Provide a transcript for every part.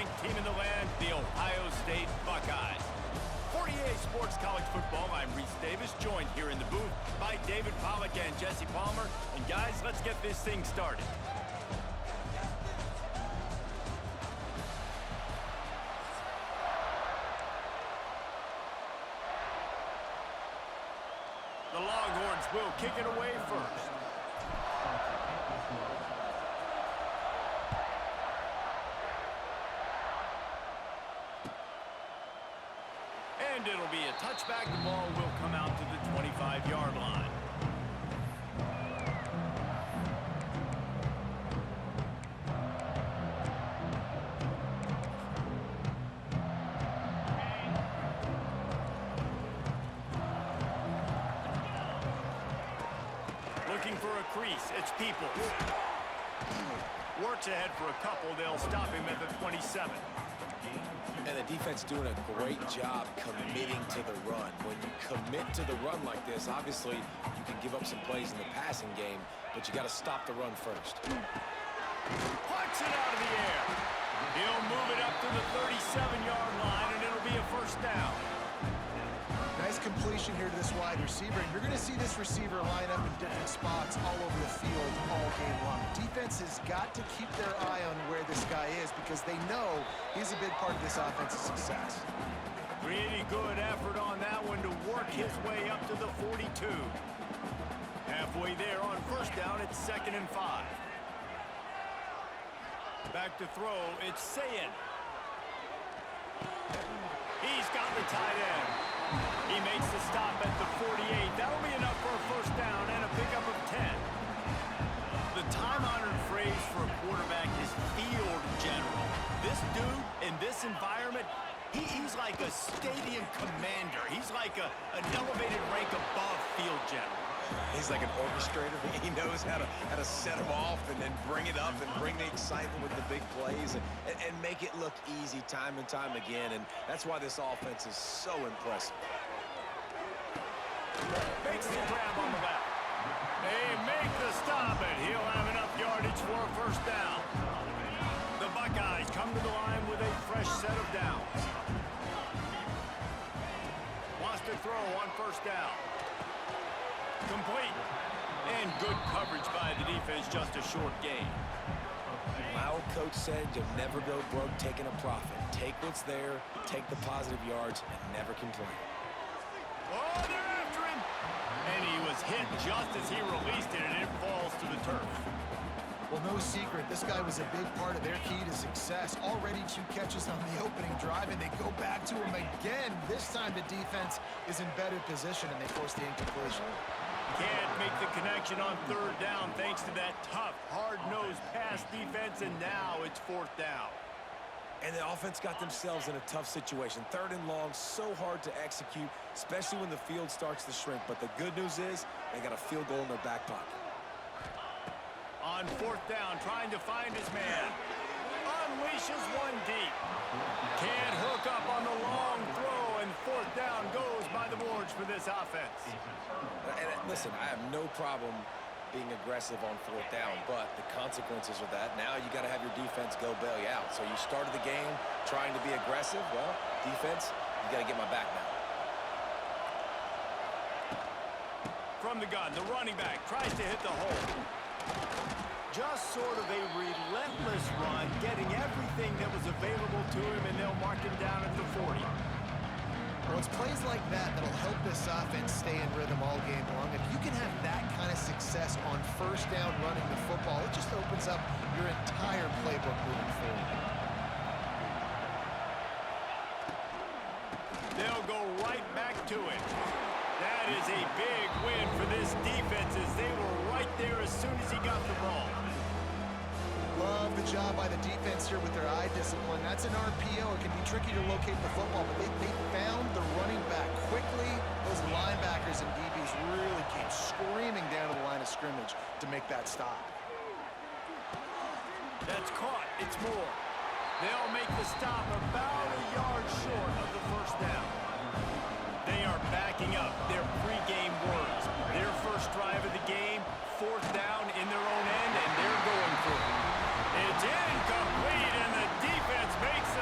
ranked team in the land, the Ohio State Buckeyes. For EA Sports College Football, I'm Reese Davis, joined here in the booth by David Pollack and Jesse Palmer. And guys, let's get this thing started. The Longhorns will kick it away first. And it'll be a touchback. The ball will come out to the 25-yard line. Looking for a crease. It's Peoples. Works ahead for a couple. They'll stop him at the 27. And the defense doing a great job committing to the run. When you commit to the run like this, obviously you can give up some plays in the passing game, but you got to stop the run first. Punch it out of the air. He'll move it up to the 37-yard line, and it'll be a first down. Nice completion here to this wide receiver. And you're going to see this receiver line up in different spots all over the field all game long. Defense has got to keep their eye on where this guy is because they know he's a big part of this offense's success. Pretty good effort on that one to work his way up to the 42. Halfway there on first down, it's 2nd and 5. Back to throw, it's Sayin. He's got the tight end. He makes the stop at the 48. That'll be enough for a first down and a pickup of 10. The time-honored phrase for a quarterback is field general. This dude, in this environment, he's like a stadium commander. He's like an elevated rank above field general. He's like an orchestrator. He knows how to set them off and then bring it up and bring the excitement with the big plays and make it look easy time and time again. And that's why this offense is so impressive. Makes the grab on the back. They make the stop, and he'll have enough yardage for a first down. The Buckeyes come to the line with a fresh set of downs. Wants to throw on first down. Complete. And good coverage by the defense, just a short gain. My old coach said you'll never go broke taking a profit. Take what's there, take the positive yards, and never complain. Oh, they're after him. And he was hit just as he released it, and it falls to the turf. Well, no secret, this guy was a big part of their key to success. Already 2 catches on the opening drive, and they go back to him again. This time the defense is in better position, and they force the incompletion. Can't make the connection on third down thanks to that tough, hard-nosed pass defense, and now it's 4th down. And the offense got themselves in a tough situation. 3rd and long, so hard to execute, especially when the field starts to shrink. But the good news is they got a field goal in their back pocket. On 4th down, trying to find his man. Unleashes one deep. Can't hook up on the long throw, and 4th down goes by the boards for this offense. And listen, I have no problem being aggressive on 4th down, but the consequences of that, now you got to have your defense go bail you out. So you started the game trying to be aggressive. Well, defense, you got to get my back now. From the gun, the running back tries to hit the hole. Just sort of a relentless run, getting everything that was available to him, and they'll mark him down at the 40. Well, it's plays like that that'll help this offense stay in rhythm all game long. If you can have that kind of success on first down running the football, it just opens up your entire playbook moving forward. They'll go right back to it. That is a big win for this defense as they were right there as soon as he got the ball. Love the job by the defense here with their eye discipline. That's an RPO. It can be tricky to locate the football, but they found the running back quickly. Those linebackers and DBs really came screaming down to the line of scrimmage to make that stop. That's caught. It's more. They'll make the stop about a yard short of the first down. They are backing up their pregame words. Their first drive of the game, 4th down in their own end, and they're going for it. It's incomplete, and the defense makes the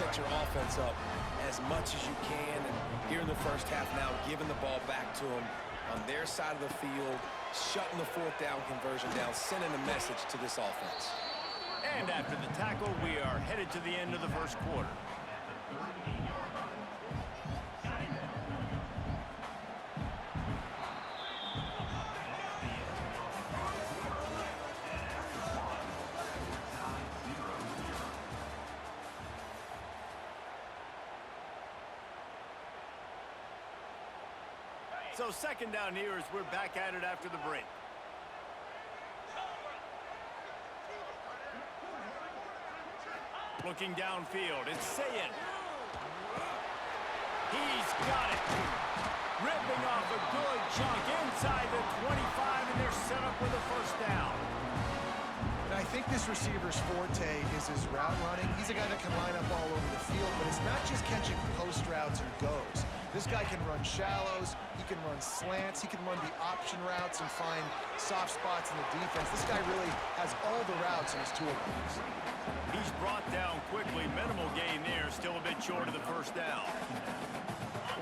set your offense up as much as you can. And here in the first half now, giving the ball back to them on their side of the field, shutting the fourth down conversion down, sending a message to this offense. And after the tackle, we are headed to the end of the first quarter. So second down here as we're back at it after the break. Looking downfield, it's Sayin. He's got it. Ripping off a good chunk inside the 25, and they're set up with a first down. And I think this receiver's forte is his route running. He's a guy that can line up all over the field, but it's not just catching post routes and goes. This guy can run shallows, he can run slants, he can run the option routes and find soft spots in the defense. This guy really has all the routes in his toolbox. He's brought down quickly. Minimal gain there, still a bit short of the first down.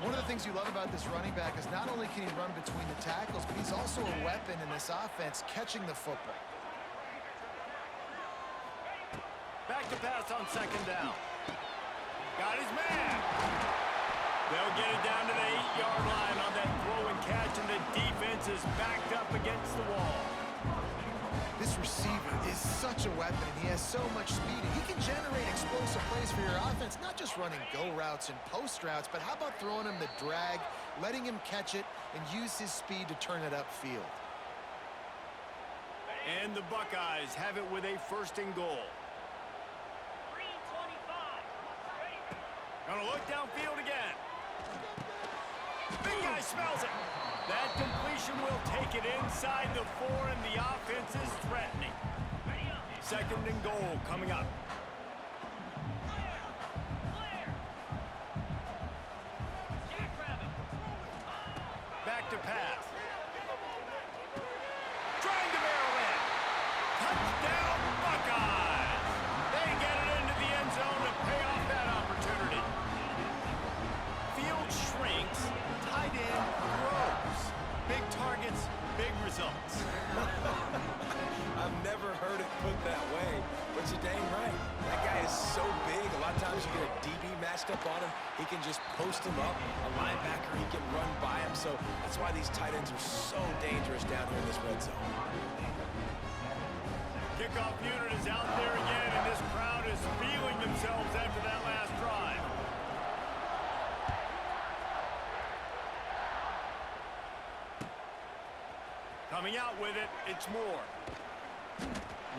One of the things you love about this running back is not only can he run between the tackles, but he's also a weapon in this offense catching the football. Back to pass on second down. Got his man. They'll get it down to the 8-yard line on that throw and catch, and the defense is backed up against the wall. This receiver is such a weapon. He has so much speed. He can generate explosive plays for your offense, not just running go routes and post routes, but how about throwing him the drag, letting him catch it, and use his speed to turn it upfield. And the Buckeyes have it with a first and goal. Gonna look downfield again. Big guy smells it. That completion will take it inside the 4, and the offense is threatening. Second and goal coming up. Back to pass. Trying to barrel in. Touchdown, Buckeyes. They get it into the end zone to pay off that opportunity. Field shrinks, tight end grows. Big targets, big results. I've never heard it put that way, but you're dang right. That guy is so big. A lot of times you get a DB matched up on him. He can just post him up. A linebacker, he can run by him. So that's why these tight ends are so dangerous down here in this red zone. Kickoff unit is out there again, and this crowd is feeling themselves after that last drive. Coming out with it, it's Moore.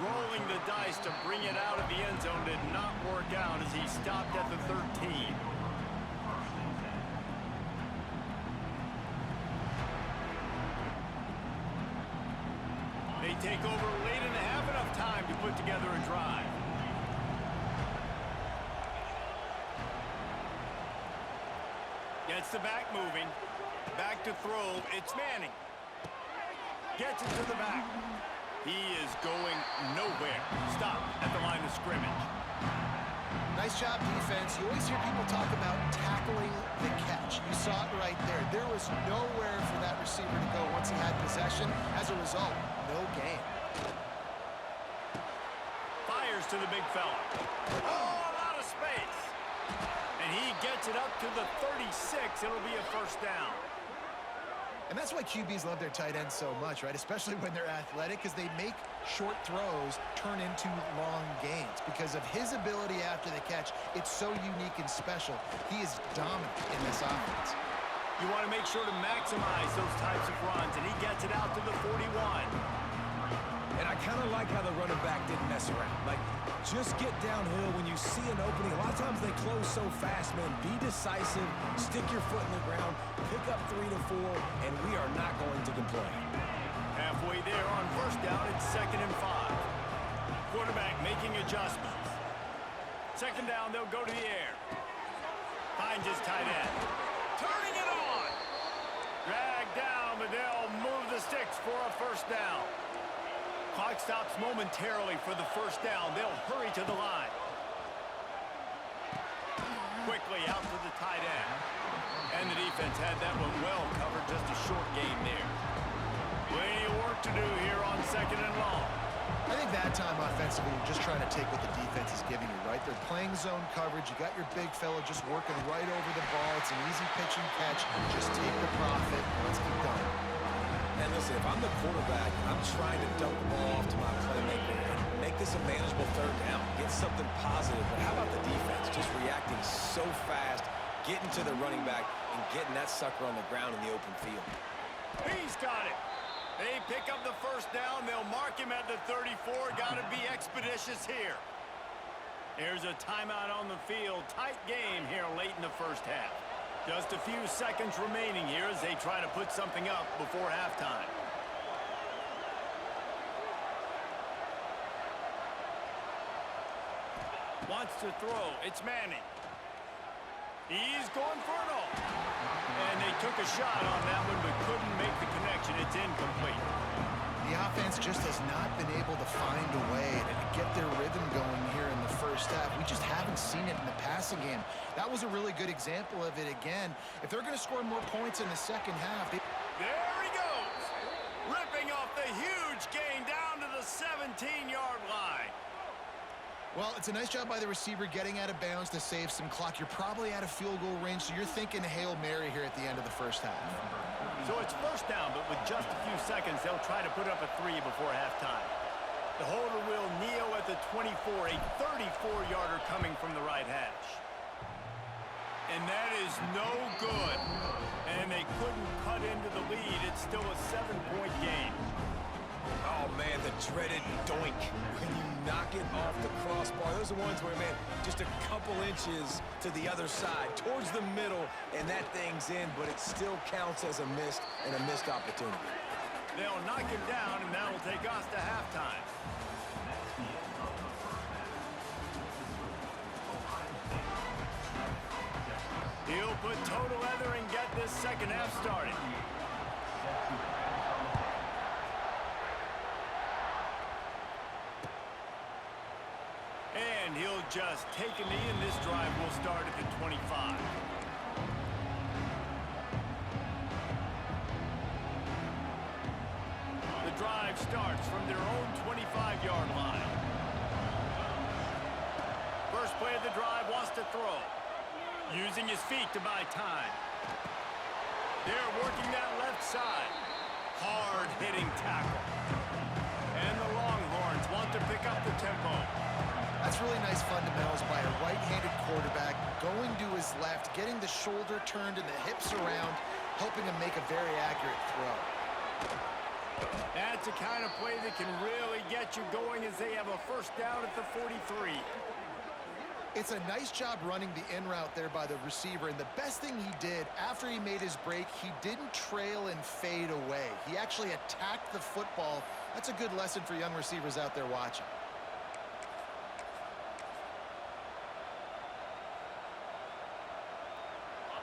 Rolling the dice to bring it out of the end zone did not work out as he stopped at the 13. They take over late and have enough time to put together a drive. Gets the back moving. Back to throw. It's Manning. Gets it to the back. He is going nowhere. Stop at the line of scrimmage. Nice job, defense. You always hear people talk about tackling the catch. You saw it right there. There was nowhere for that receiver to go once he had possession. As a result, no gain. Fires to the big fella. Oh, a lot of space. And he gets it up to the 36. It'll be a first down. And that's why QBs love their tight ends so much, right? Especially when they're athletic, because they make short throws turn into long gains. Because of his ability after the catch, it's so unique and special. He is dominant in this offense. You want to make sure to maximize those types of runs, and he gets it out to the 41. And I kind of like how the running back didn't mess around. Like, just get downhill when you see an opening. A lot of times they close so fast, man. Be decisive, stick your foot in the ground, pick up 3 to 4, and we are not going to complain. Halfway there on first down, it's 2nd and 5. Quarterback making adjustments. Second down, they'll go to the air. Finds his tight end. Turning it on. Dragged down, but they'll move the sticks for a first down. Clock stops momentarily for the first down. They'll hurry to the line. tight end. And the defense had that one well covered, just a short gain there. Plenty of work to do here on 2nd and long. I think that time offensively, you're just trying to take what the defense is giving you, right? They're playing zone coverage. You got your big fella just working right over the ball. It's an easy pitch and catch. Just take the profit. Let's keep going. And listen, if I'm the quarterback, I'm trying to dump the ball off to my playmaker and make this a manageable 3rd down. Get something positive. But how about the defense? Just reacting so fast, getting to the running back, and getting that sucker on the ground in the open field. He's got it. They pick up the 1st down. They'll mark him at the 34. Got to be expeditious here. Here's a timeout on the field. Tight game here late in the 1st half. Just a few seconds remaining here as they try to put something up before halftime. Wants to throw. It's Manning. He's going for it all. And they took a shot on that one but couldn't make the connection. It's incomplete. The offense just has not been able to find a way to get their rhythm going here in the 1st half. We just haven't seen it in the passing game. That was a really good example of it again. If they're going to score more points in the 2nd half... There he goes. Ripping off the huge gain down to the 17-yard line. Well, it's a nice job by the receiver getting out of bounds to save some clock. You're probably out of field goal range, so you're thinking Hail Mary here at the end of the 1st half. So it's 1st down, but with just a few seconds, they'll try to put up a 3 before halftime. The holder will kneel at the 24, a 34-yarder coming from the right hash. And that is no good. And they couldn't cut into the lead. It's still a 7-point game. Oh, man, the dreaded doink. When you knock it off the crossbar, those are ones where, man, just a couple inches to the other side, towards the middle, and that thing's in, but it still counts as a missed opportunity. They'll knock him down, and that will take us to halftime. He'll put total leather and get this 2nd half started. And he'll just take a knee, and this drive will start at the 25. The drive starts from their own 25-yard line. First play of the drive, wants to throw. Using his feet to buy time. They're working that left side. Hard-hitting tackle. And the Longhorns want to pick up the tempo. That's really nice fundamentals by a right-handed quarterback, going to his left, getting the shoulder turned and the hips around, helping him make a very accurate throw. That's a kind of play that can really get you going as they have a 1st down at the 43. It's a nice job running the in route there by the receiver, and the best thing he did after he made his break, he didn't trail and fade away. He actually attacked the football. That's a good lesson for young receivers out there watching.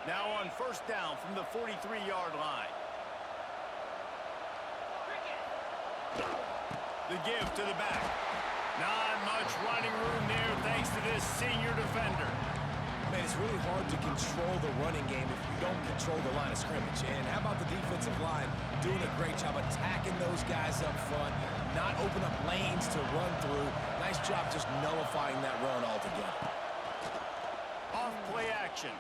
Now on 1st down from the 43-yard line. The give to the back. Not much running room there thanks to this senior defender. Man, it's really hard to control the running game if you don't control the line of scrimmage. And how about the defensive line doing a great job attacking those guys up front, not open up lanes to run through. Nice job just nullifying that run altogether. Off play action.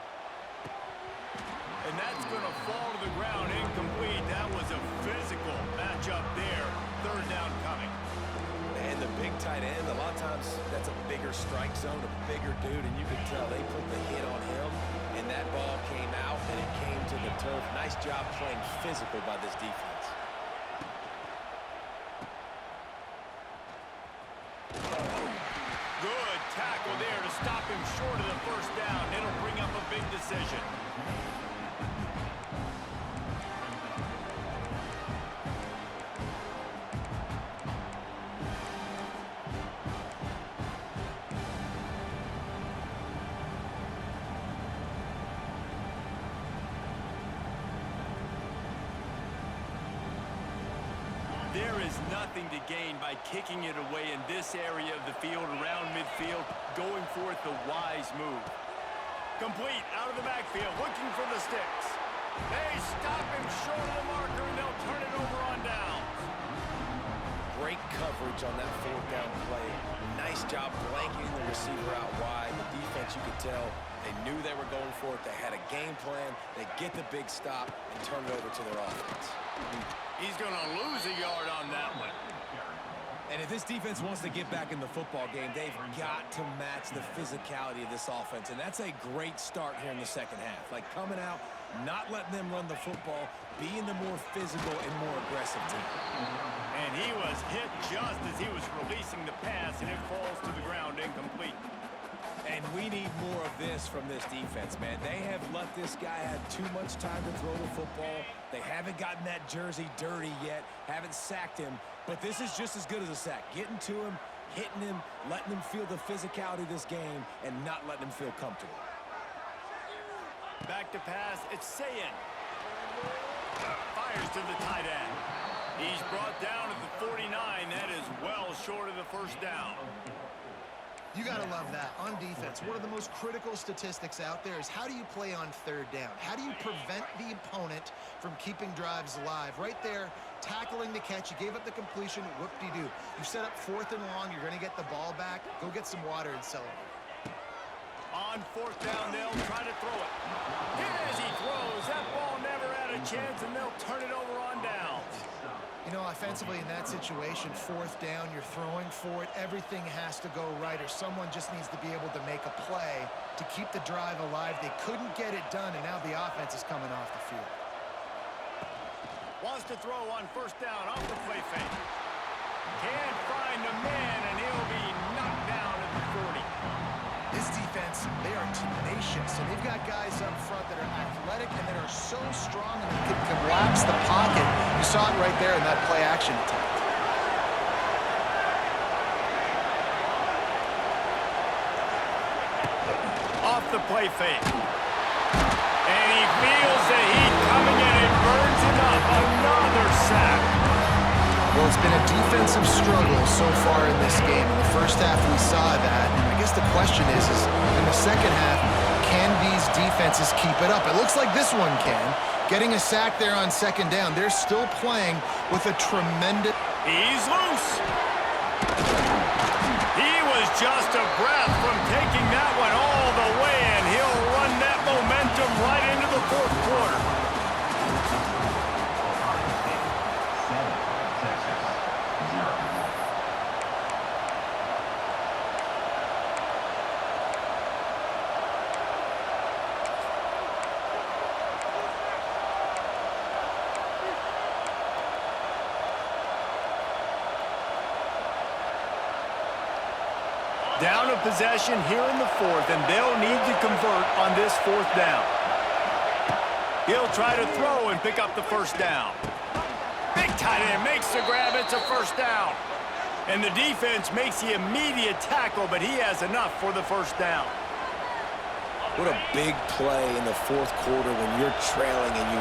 And that's going to fall to the ground incomplete. That was a physical matchup there. 3rd down coming. And the big tight end, a lot of times that's a bigger strike zone, a bigger dude, and you could tell they put the hit on him, and that ball came out, and it came to the turf. Nice job playing physical by this defense. Good tackle there to stop him short of the 1st down. It'll bring up a big decision. There is nothing to gain by kicking it away in this area of the field, around midfield, going for it the wise move. Complete out of the backfield, looking for the sticks. They stop him short of the marker, and they'll turn it over on downs. Great coverage on that fourth down play. Nice job blanketing the receiver out wide. The defense, you could tell, they knew they were going for it. They had a game plan. They get the big stop and turn it over to their offense. He's going to lose a yard on that one. And if this defense wants to get back in the football game, they've got to match the physicality of this offense. And that's a great start here in the second half. Like coming out, not letting them run the football, being the more physical and more aggressive team. And he was hit just as he was releasing the pass, and it falls to the ground incomplete. And we need more of this from this defense, man. They have let this guy have too much time to throw the football. They haven't gotten that jersey dirty yet, haven't sacked him. But this is just as good as a sack. Getting to him, hitting him, letting him feel the physicality of this game, and not letting him feel comfortable. Back to pass, it's Sayin. Fires to the tight end. He's brought down at the 49. That is well short of the first down. You got to love that. On defense, one of the most critical statistics out there is how do you play on third down? How do you prevent the opponent from keeping drives alive? Right there, tackling the catch. You gave up the completion. Whoop-de-doo. You set up fourth and long. You're going to get the ball back. Go get some water and celebrate. On fourth down, they'll try to throw it. Here as he throws. That ball never had a chance, and they'll turn it over on downs. You know, offensively in that situation, fourth down, you're throwing for it. Everything has to go right, or someone just needs to be able to make a play to keep the drive alive. They couldn't get it done, and now the offense is coming off the field. Wants to throw on first down off the play fake. Can't find the man, and he'll be knocked down at the 40. This defense, they are tenacious, and they've got guys up front that are athletic and that are so strong and can collapse the pocket. You saw it right there in that play-action attempt. Off the play fake. And he feels the heat coming in and burns it up. Another sack. Well, it's been a defensive struggle so far in this game. In the first half, we saw that. I guess the question is in the second half, can these defenses keep it up? It looks like this one can. Getting a sack there on second down. They're still playing with a tremendous... He's loose. He was just a breath from taking that one all the way, and he'll run that momentum right into the fourth quarter. Down a possession here in the fourth, and they'll need to convert on this fourth down. He'll try to throw and pick up the first down. Big tight end makes the grab. It's a first down. And the defense makes the immediate tackle, but he has enough for the first down. What a big play in the fourth quarter when you're trailing and you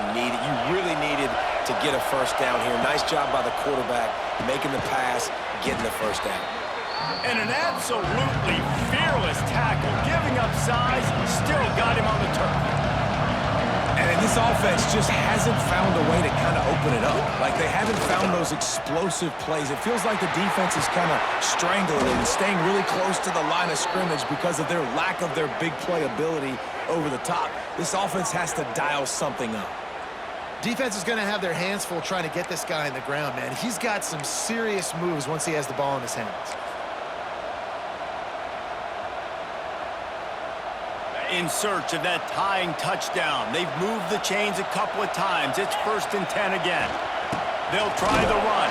really needed to get a first down here. Nice job by the quarterback, making the pass, getting the first down. And an absolutely fearless tackle, giving up size, still got him on the turf. And this offense just hasn't found a way to kind of open it up. Like they haven't found those explosive plays. It feels like the defense is kind of strangling it and staying really close to the line of scrimmage because of their lack of their big play ability over the top. This offense has to dial something up. Defense is going to have their hands full trying to get this guy in the ground, man. He's got some serious moves once he has the ball in his hands. In search of that tying touchdown. They've moved the chains a couple of times. It's 1st and 10 again. They'll try the run.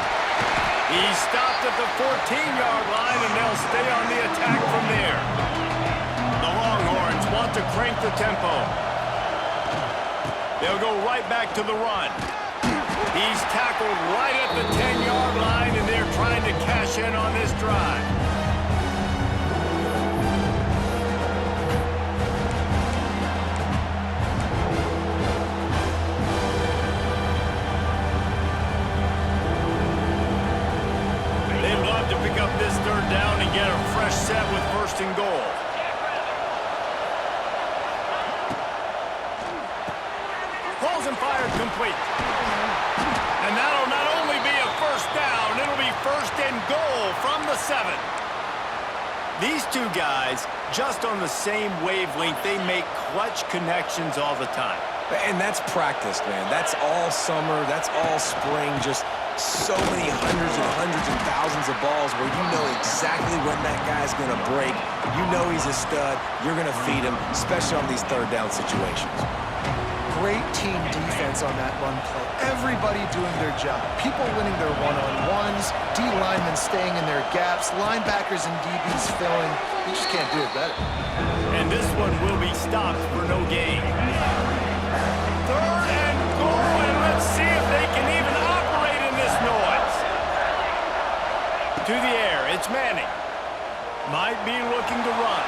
He's stopped at the 14-yard line, and they'll stay on the attack from there. The Longhorns want to crank the tempo. They'll go right back to the run. He's tackled right at the 10-yard line, and they're trying to cash in on this drive. Pick up this third down and get a fresh set with 1st and goal. throws and fired complete. And that'll not only be a first down, it'll be first and goal from the 7. These two guys, just on the same wavelength, they make clutch connections all the time. And that's practice, man. That's all summer. That's all spring. Just so many hundreds and thousands of balls where you know exactly when that guy's going to break. You know he's a stud. You're going to feed him, especially on these third down situations. Great team defense on that run play. Everybody doing their job. People winning their one-on-ones, D linemen staying in their gaps, linebackers and DBs filling. You just can't do it better. And this one will be stopped for no gain. Third and goal, and let's see if they can even operate in this noise. To the air, it's Manning. Might be looking to run.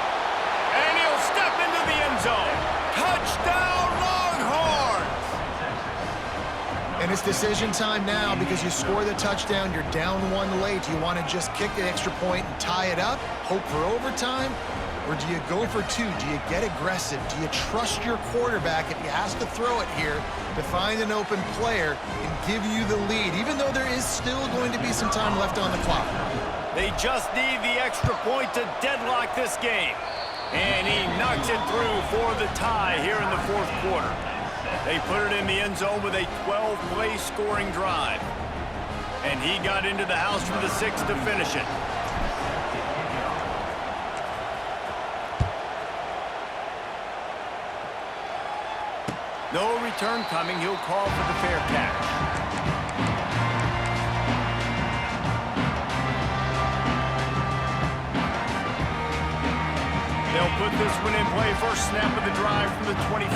And he'll step into the end zone. Touchdown, Longhorns! And it's decision time now because you score the touchdown, you're down 1 late. Do you want to just kick the extra point and tie it up, hope for overtime? Or do you go for 2? Do you get aggressive? Do you trust your quarterback if he has to throw it here to find an open player and give you the lead, even though there is still going to be some time left on the clock? They just need the extra point to deadlock this game. And he knocks it through for the tie here in the 4th quarter. They put it in the end zone with a 12-play scoring drive. And he got into the house for the 6th to finish it. No return coming. He'll call for the fair catch. They'll put this one in play. First snap of the drive from the 25.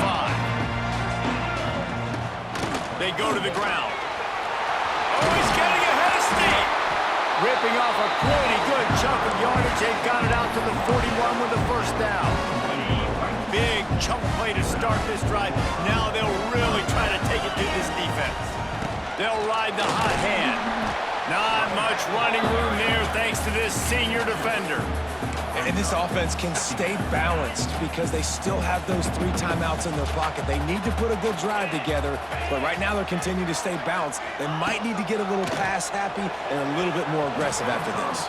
They go to the ground. Oh, he's getting ahead of steam. Ripping off a pretty good chunk of yardage. They've got it out to the 41 with the first down. Big chunk play to start this drive. Now they'll really try to take it to this defense. They'll ride the hot hand. Not much running room there thanks to this senior defender. And this offense can stay balanced because they still have those 3 timeouts in their pocket. They need to put a good drive together, but right now they're continuing to stay balanced. They might need to get a little pass happy and a little bit more aggressive after this.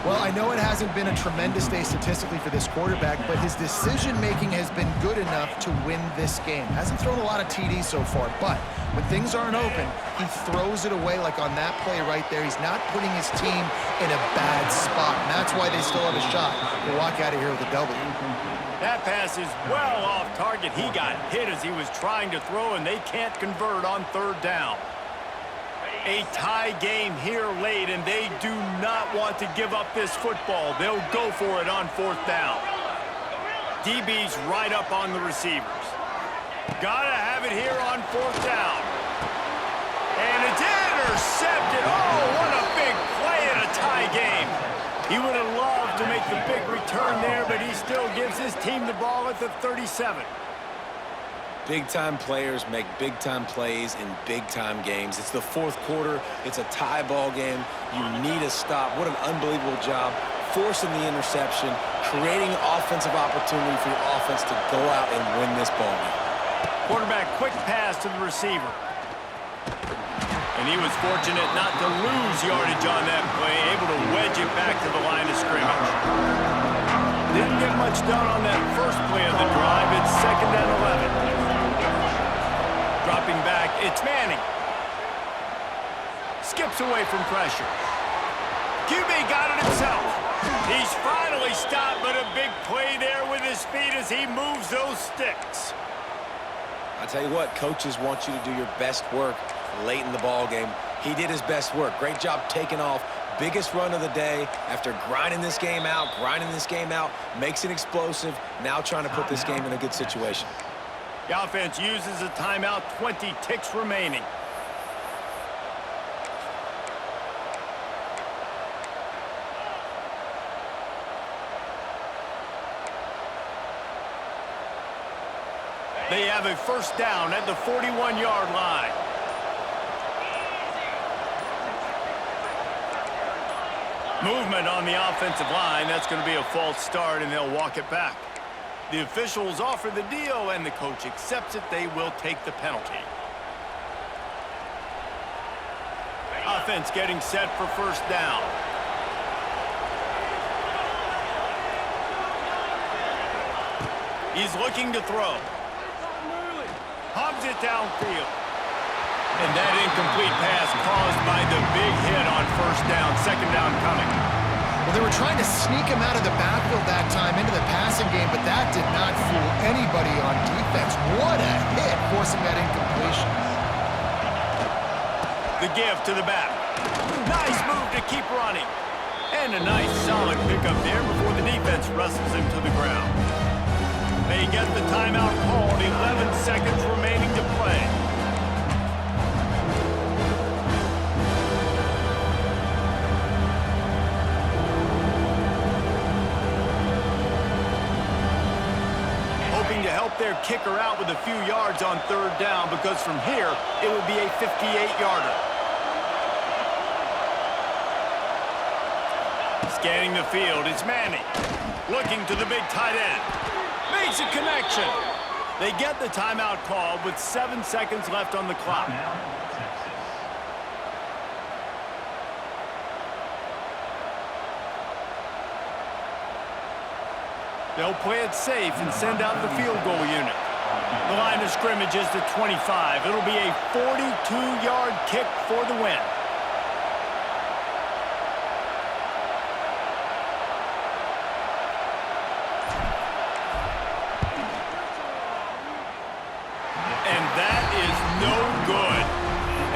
Well, I know it hasn't been a tremendous day statistically for this quarterback, but his decision-making has been good enough to win this game. Hasn't thrown a lot of TDs so far, but when things aren't open, he throws it away like on that play right there. He's not putting his team in a bad spot, and that's why they still have a shot to walk out of here with a W. That pass is well off target. He got hit as he was trying to throw, and they can't convert on 3rd down. A tie game here late, and they do not want to give up this football. They'll go for it on 4th down. DB's right up on the receivers. Gotta have it here on 4th down. And it's intercepted. Oh, what a big play in a tie game. He would have loved to make the big return there, but he still gives his team the ball at the 37. Big-time players make big-time plays in big-time games. It's the 4th quarter. It's a tie ball game. You need a stop. What an unbelievable job forcing the interception, creating offensive opportunity for your offense to go out and win this ball game. Quarterback quick pass to the receiver. And he was fortunate not to lose yardage on that play, able to wedge it back to the line of scrimmage. Didn't get much done on that first play of the drive. It's 2nd and 11. Dropping back, it's Manning. Skips away from pressure. QB got it himself. He's finally stopped, but a big play there with his feet as he moves those sticks. I tell you what, coaches want you to do your best work late in the ball game. He did his best work. Great job taking off. Biggest run of the day after grinding this game out, makes it explosive, now trying to put this game in a good situation. The offense uses a timeout, 20 ticks remaining. They have a first down at the 41-yard line. Movement on the offensive line. That's going to be a false start, and they'll walk it back. The officials offer the deal, and the coach accepts it. They will take the penalty. Offense getting set for first down. He's looking to throw. Hubs it downfield. And that incomplete pass caused by the big hit on first down. Second down coming. Well, they were trying to sneak him out of the backfield that time into the passing game, but that did not fool anybody on defense. What a hit, forcing that incompletion. The give to the back. Nice move to keep running. And a nice solid pickup there before the defense wrestles him to the ground. They get the timeout called. 11 seconds remaining to play. Hoping to help their kicker out with a few yards on third down, because from here, it would be a 58-yarder. Scanning the field, it's Manning. Looking to the big tight end. Makes a connection. They get the timeout called with 7 seconds left on the clock. They'll play it safe and send out the field goal unit. The line of scrimmage is the 25. It'll be a 42-yard kick for the win. And that is no good.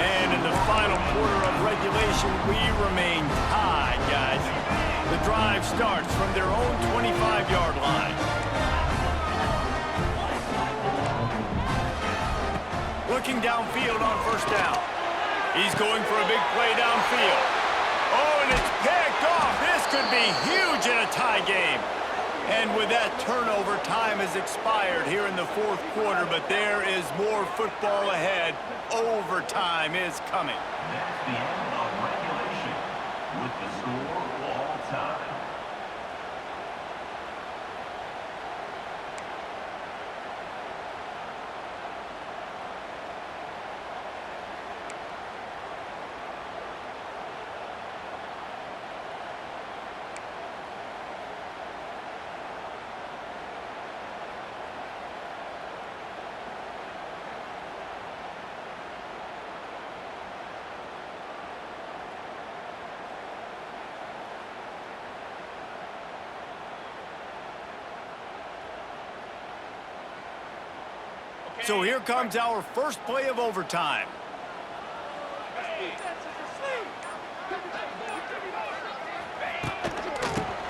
And in the final quarter of regulation, we remain tied, guys. The drive starts from their own 25-yard line. Looking downfield on first down. He's going for a big play downfield. Oh, and it's picked off. This could be huge in a tie game. And with that turnover, time has expired here in the fourth quarter, but there is more football ahead. Overtime is coming. That's the end of regulation with the score all time. So here comes our first play of overtime.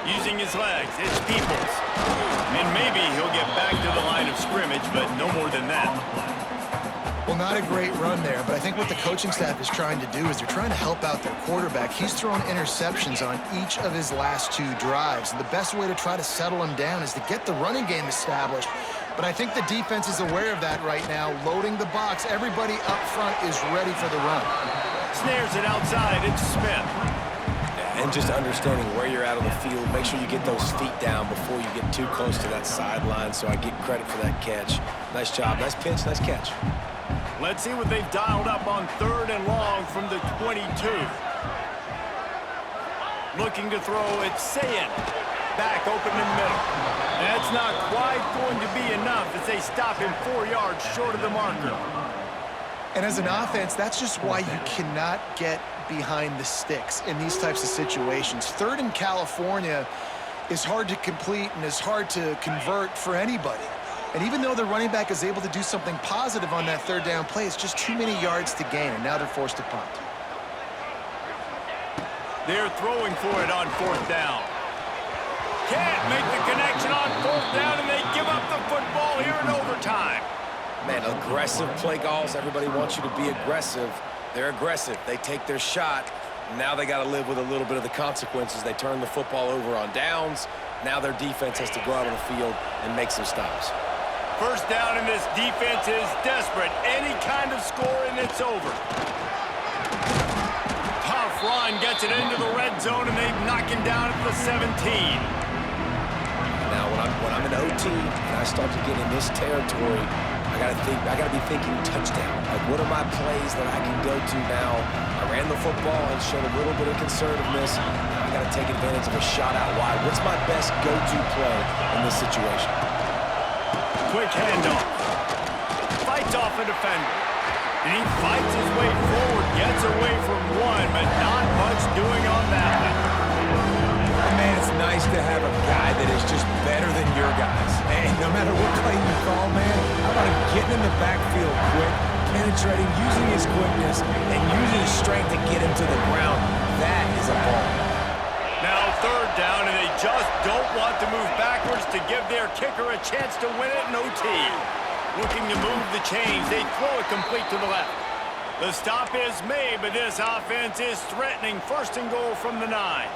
Using his legs, it's Peoples. And maybe he'll get back to the line of scrimmage, but no more than that. Well, not a great run there, but I think what the coaching staff is trying to do is they're trying to help out their quarterback. He's thrown interceptions on each of his last 2 drives. And the best way to try to settle him down is to get the running game established. But I think the defense is aware of that right now, loading the box. Everybody up front is ready for the run. Snares it outside. It's Smith. And just understanding where you're at on the field, make sure you get those feet down before you get too close to that sideline, so I get credit for that catch. Nice job. Nice pitch. Nice catch. Let's see what they've dialed up on third and long from the 22. Looking to throw, it's Sayin. Back open in the middle. That's not quite going to be enough as they stop him 4 yards short of the marker. And as an offense, that's just why you cannot get behind the sticks in these types of situations. Third in California is hard to complete and is hard to convert for anybody. And even though the running back is able to do something positive on that third down play, it's just too many yards to gain, and now they're forced to punt. They're throwing for it on fourth down. Can't make the connection on fourth down, and they give up the football here in overtime. Man, aggressive play calls. Everybody wants you to be aggressive. They're aggressive. They take their shot. Now they got to live with a little bit of the consequences. They turn the football over on downs. Now their defense has to go out on the field and make some stops. First down, and this defense is desperate. Any kind of score, and it's over. Tough run gets it into the red zone, and they knock him down at the 17. Now, when when I'm in OT and I start to get in this territory, I gotta be thinking touchdown. Like, what are my plays that I can go to now? I ran the football and showed a little bit of conservativeness. Now I gotta take advantage of a shot out wide. What's my best go-to play in this situation? Quick handoff. Fights off a defender. And he fights his way forward, gets away from one, but not much doing on that one. Man, it's nice to have a guy that is just better than your guys. And no matter what play you call, man, how about him getting in the backfield quick, penetrating, using his quickness, and using his strength to get him to the ground. That is a ball. Now third down, and they just don't want to move backwards to give their kicker a chance to win it in OT. Looking to move the chains, they throw it complete to the left. The stop is made, but this offense is threatening. First and goal from the 9.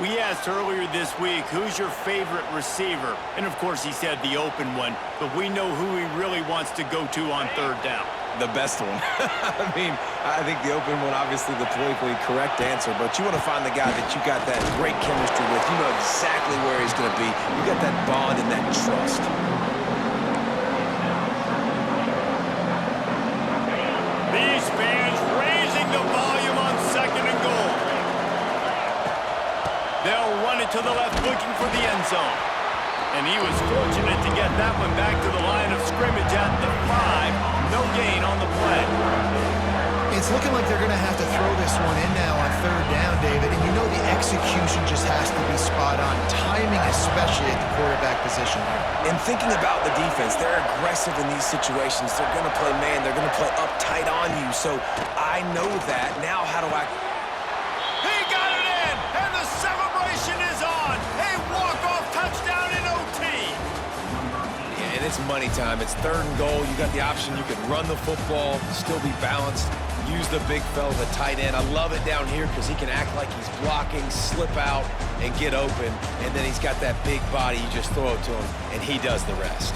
We asked earlier this week, who's your favorite receiver? And of course he said the open one, but we know who he really wants to go to on third down. The best one. I mean, I think the open one, obviously the politically correct answer, but you want to find the guy that you got that great chemistry with. You know exactly where he's going to be. You got that bond and that trust. These fans raising the volume on second and goal. They'll run it to the left, looking for the end zone. And he was fortunate to get that one back to the line of scrimmage at the 5. No gain on the play. It's looking like they're going to have to throw this one in now on third down, David. And you know the execution just has to be spot on. Timing, especially at the quarterback position here. And thinking about the defense, they're aggressive in these situations. They're going to play man. They're going to play up tight on you. So I know that. Now how do I... He got it in, and the celebration is on. A walk-off touchdown in OT. Yeah, and it's money time. It's third and goal. You got the option. You can run the football, still be balanced, use the big fella, the tight end. I love it down here because he can act like he's blocking, slip out, and get open. And then he's got that big body. You just throw it to him, and he does the rest.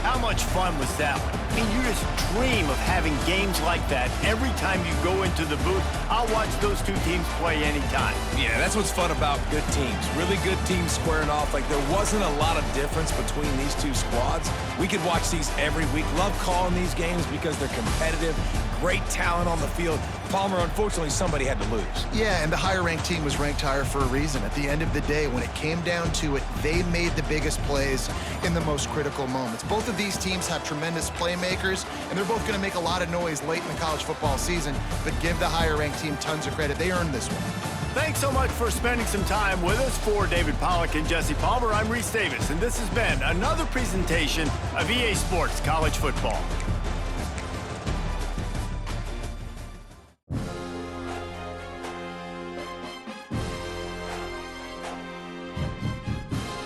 How much fun was that one? I mean, you just dream of having games like that every time you go into the booth. I'll watch those two teams play anytime. Yeah, that's what's fun about good teams. Really good teams squaring off. Like, there wasn't a lot of difference between these two squads. We could watch these every week. Love calling these games because they're competitive. Great talent on the field. Palmer, unfortunately, somebody had to lose. Yeah, and the higher-ranked team was ranked higher for a reason. At the end of the day, when it came down to it, they made the biggest plays in the most critical moments. Both of these teams have tremendous playmakers, and they're both going to make a lot of noise late in the college football season, but give the higher-ranked team tons of credit. They earned this one. Thanks so much for spending some time with us. For David Pollack and Jesse Palmer, I'm Reese Davis, and this has been another presentation of EA Sports College Football.